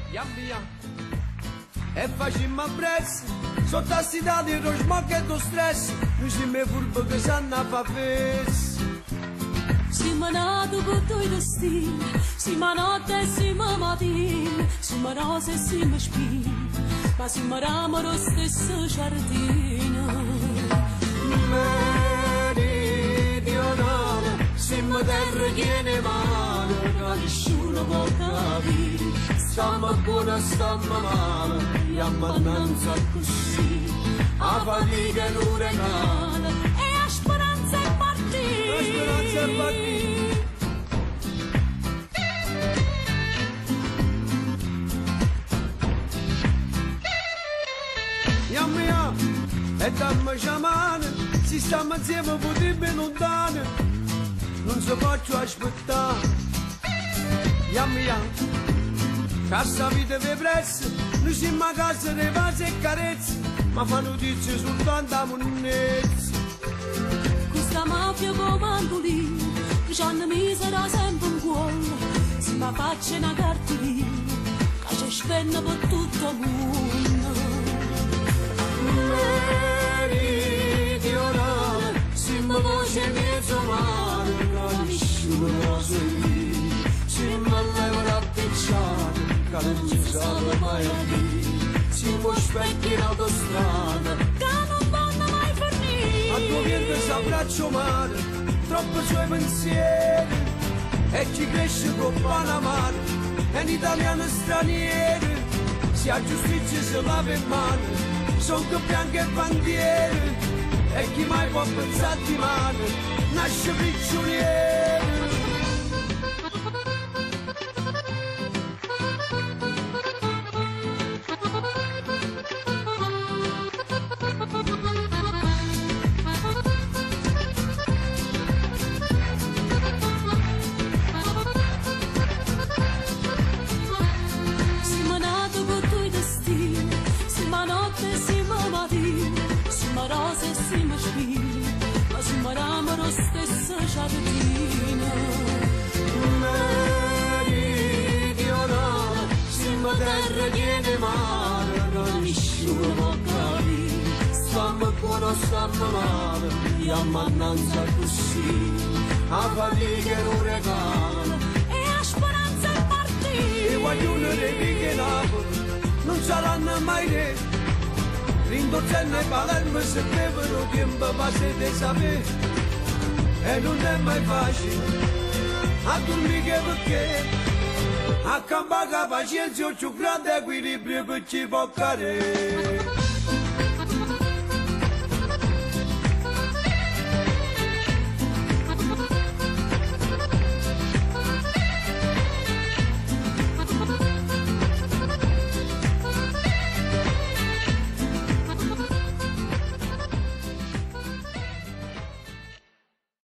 Via e facciamo a prezzo sotto a sti dati lo smog e lo stress noi siamo furbo che sanno a fa fes siamo nati con due destini siamo notte e siamo mattini siamo rose e siamo spine ma siamo ramo lo stesso giardino meridionale siamo terra che ne mano che nessuno può capire stiamo buona, stiamo male, e ammannanza così, a fatica e l'uragano, e a speranza è partita. A speranza è partita. Yamma, e dammi sciamane, si stiamo insieme potrebbe lontane, non si faccio aspettare. Yamma, Cassa vita vi pressa, noi siamo a casa dei vasi e carezze, ma fa notizie soltanto a monnezza. Questa mafia come mandolino, che ci hanno misera sempre un cuore, si ma faccia una cartolina, che ci spenna per tutto il mondo. Meridionale, siamo voce mezzo mare, che nessuno può sentire, siamo all'euro appicciato. Che non ci sarà mai a dire, siamo specchi in autostrada, che non vanno mai finire. A tuo viento si abbraccio mare, troppo suoi pensieri, e chi cresce con Panama, è un italiano straniero, se ha giustizia si lava in mano, sono che bianche bandiere, e chi mai può pensare di mano, nasce prigioniero. Rose e siamo spine, ma siamo ramo lo stesso giardino. Meridionale, siamo terra che ne mare, che nessuno può capire, stiamo buono, stiamo male, e ammannanza così, a fatica e l'uragano, e a speranza è partita. e guaglione dei picche Napoli, non saranno mai re. Rindozzenne e Palermo se bevono tempo passa di sapere e non è mai facile a dormire perché a campare la pazienza è più grande equilibrio che ci può cadere.